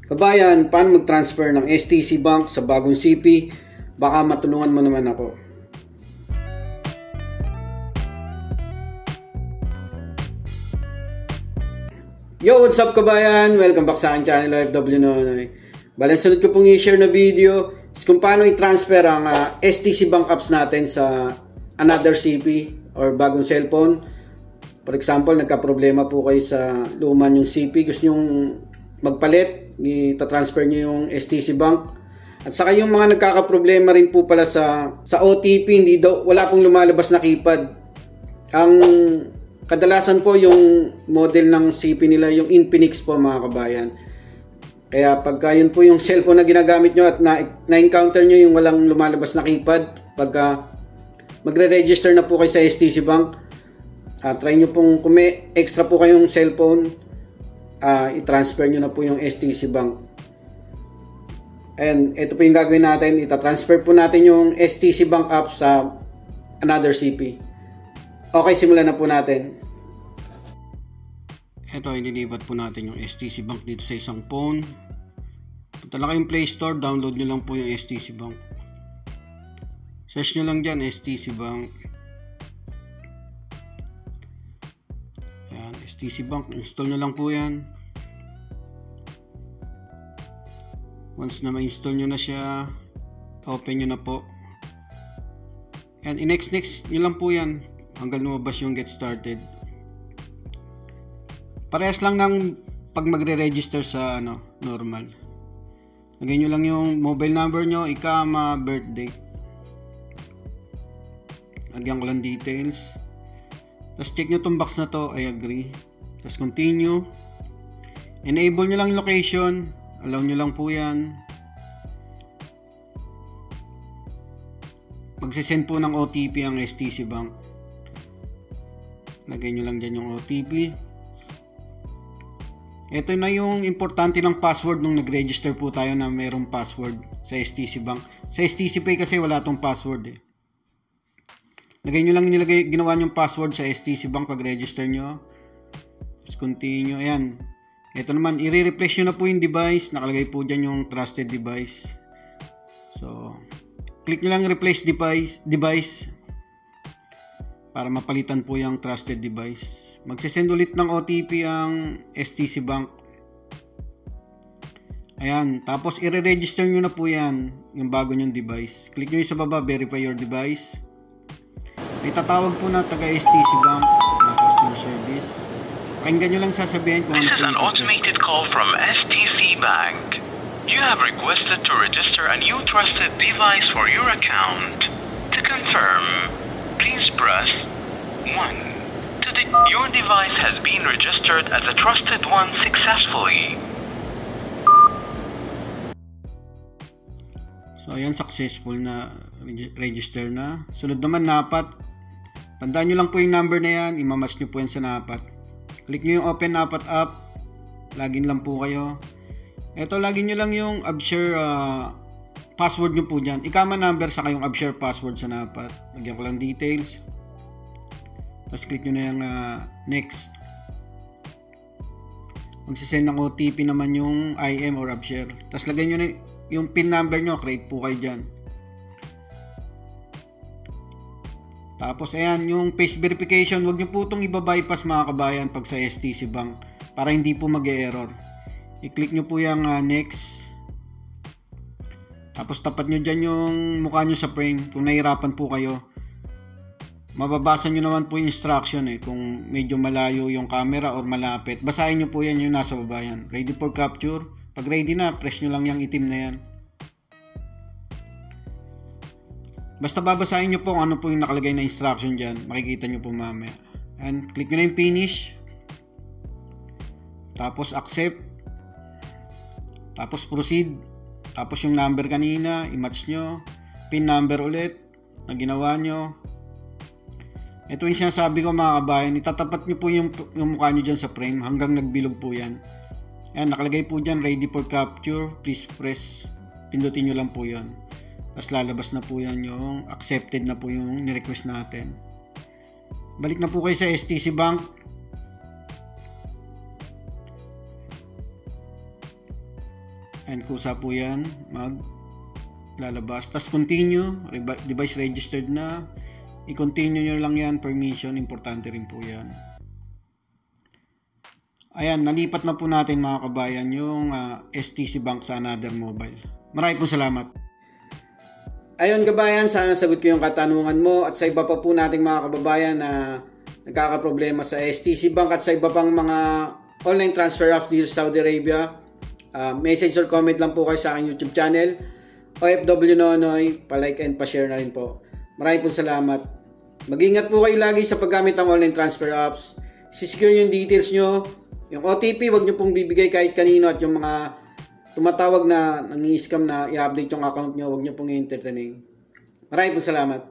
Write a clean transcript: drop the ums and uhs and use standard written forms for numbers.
Kabayan, paano mag-transfer ng STC Bank sa bagong CP? Baka matulungan mo naman ako. Yo, what's up kabayan? Welcome back sa aking channel, OFW Nonoy. Bale, sunod ko pong i-share na video is kung paano i-transfer ang STC Bank apps natin sa another CP or bagong cellphone. For example, nagka-problema po kayo sa luma yung CP, gusto nyong magpalit, i-transfer nyo yung STC Bank. At saka yung mga nagkaka-problema rin po pala sa OTP, wala pong lumalabas na keypad. Ang kadalasan po yung model ng CP nila, yung Infinix po mga kabayan. Kaya pagka yun po yung cellphone na ginagamit nyo at na-encounter nyo yung walang lumalabas na keypad, pagka magre-register na po kayo sa STC Bank, try nyo pong kung may extra po kayong cellphone, i-transfer nyo na po yung STC Bank. And ito po yung gagawin natin, ita-transfer po natin yung STC Bank app sa another CP. Okay, simulan na po natin. Ito, inilipat po natin yung STC Bank dito sa isang phone. Punta lang kayong Play Store, download nyo lang po yung STC Bank. Search nyo lang dyan, STC Bank. Ayan, STC Bank, install nyo lang po yan. Once na ma-install nyo na siya, open nyo na po. And next nyo lang po yan hanggang lumabas yung get started. Parehas lang ng pag magre-register sa normal. Lagyan nyo lang yung mobile number nyo, ikama, birthday. Lagyan ko lang details. Tapos check nyo tong box na to, I agree. Tapos continue. Enable nyo lang yung location. Allow nyo lang po yan. Magsisend po ng OTP ang STC Bank. Lagay nyo lang dyan yung OTP. Ito na yung importante ng password nung nag-register po tayo na mayroong password sa STC Bank. Sa STC Pay kasi wala tong password eh. Lagay nyo lang ginawa nyong password sa STC Bank pag register nyo. Let's continue. Ayan. Ito naman, i-refresh nyo na po yung device. Nakalagay po dyan yung trusted device. So, click nyo lang replace device para mapalitan po yung trusted device. Magsisend ulit ng OTP ang STC Bank. Ayan, tapos i-register nyo na po yan, yung bago nyong device. Click nyo yung sa baba, verify your device. May tatawag po na taga STC Bank na customer service. Pakinggan nyo lang sasabihin kung ano po. This is an automated call from STC Bank. You have requested to register a new trusted device for your account. To confirm, please press 1. Your device has been registered as a trusted one successfully. So ayan, successful na register na. Sunod naman napat. Tandaan nyo lang po yung number na yan, imamatch nyo po yan sa napat. Click nyo yung open napat app. Login lang po kayo. Ito, login nyo lang yung AppShare password nyo po dyan. Ikama number sa kayong AppShare password sa napat. Lagyan ko lang details. Tapos click nyo na yung next. Magsisend ng OTP naman yung IM or AppShare. Tapos lagyan nyo na yung PIN number nyo. Create po kayo dyan. Tapos ayan, yung face verification, huwag nyo po itong iba-bypass mga kabayan pag sa STC Bank para hindi po mag-error. I-click nyo po yung next. Tapos tapat nyo dyan yung mukha nyo sa frame kung nahirapan po kayo. Mababasa nyo naman po yung instruction kung medyo malayo yung camera or malapit. Basahin nyo po yan yung nasa baba yan. Ready for capture. Pag ready na, press nyo lang yung itim na yan. Basta babasahin nyo po kung ano po yung nakalagay na instruction dyan. Makikita nyo po mamaya. And click nyo na yung finish. Tapos accept. Tapos proceed. Tapos yung number kanina, i-match nyo. PIN number ulit na ginawa nyo. Ito yung sinasabi ko mga kabayan. Itatapat nyo po yung mukha nyo dyan sa frame hanggang nagbilog po yan. Ayan, nakalagay po dyan, ready for capture. Please press. Pindutin nyo lang po yan. Tapos lalabas na po yan yung accepted na po yung ni-request natin. Balik na po kayo sa STC Bank. And kusa po yan, lalabas. Tapos continue, device registered na. I-continue nyo lang yan, permission, importante rin po yan. Ayan, nalipat na po natin mga kabayan yung STC Bank sa Another Mobile. Maraming po salamat. Ayun kabayan, sana sagot ko yung katanungan mo at sa iba pa po nating mga kababayan na nagkakaproblema sa STC Bank at sa iba pang mga online transfer apps dito sa Saudi Arabia. Message or comment lang po kayo sa aking YouTube channel, OFW Nonoy, pa-like and pa-share na rin po. Maraming po salamat. Mag-ingat po kayo lagi sa paggamit ng online transfer apps. Secure yung details nyo. Yung OTP, wag nyo pong bibigay kahit kanino at yung mga tumatawag na nangi-scam na i-update yung account nyo, wag nyo pong i-entertain. Maraming po salamat.